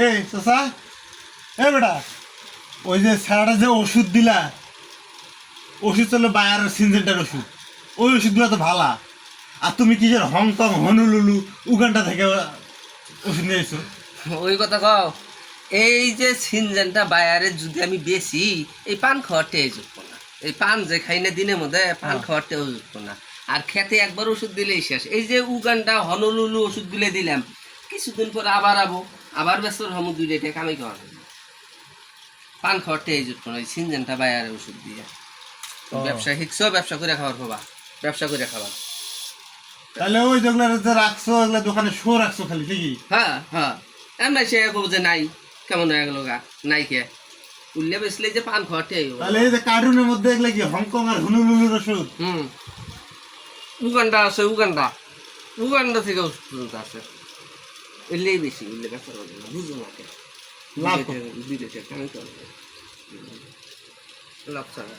এই চাচা, এ বেটা, ওই যে স্যারটা যে ওষুধ দিলা, ওষুধ চলো বায়ার সিনজেন্টার ওষুধ, ওই ওষুধগুলো তো ভালা। আর তুমি কি যে হংকং, হনুলুলু, উগান্ডা থেকে ওষুধ নিয়ে এসো? ওই কথা কও। এই যে সিনজেনটা বায়ারে যদি আমি বেশি, এই পান খাওয়ারটা যুক্ত না। এই পান যে খাই না দিনের মধ্যে, পান খাওয়ারটাও যুক্ত না। আর খেতে একবার ওষুধ দিলেই শেষ। এই যে উগান্ডা, হনুলুলু ওষুধগুলো দিলাম, কিছুদিন পরে আবার আবার ব্যস্ত হম, দুইটা কামাই খাওয়া হবে। পান খাওয়ারটা যুক্ত না, ওই সিনজেনটা বায়ারে ওষুধ দিয়ে। ব্যবসা শিখছো, ব্যবসা করে খাওয়ার খাবা, ব্যবসা করে খাবা। তাহলে ওই যেগুলো যে রাখছো, ওগুলো দোকানে শো রাখছো খালি, ঠিকই? হ্যাঁ হ্যাঁ, এমনি সে বলবো যে নাই, কেমন হয়ে গেল গা, নাই কে উল্লে বেসলে যে পান খাওয়াতে। তাহলে এই যে কার্টুনের মধ্যে এগুলো কি হংকং আর হনুলুলুর ওষুধ? উগান্ডা আছে, উগান্ডা থেকে ওষুধ আছে। এলেই বেশি, উল্লে বেসা বুঝো না কে লাভ বিদেশে আমি করবো লাভ ছাড়া।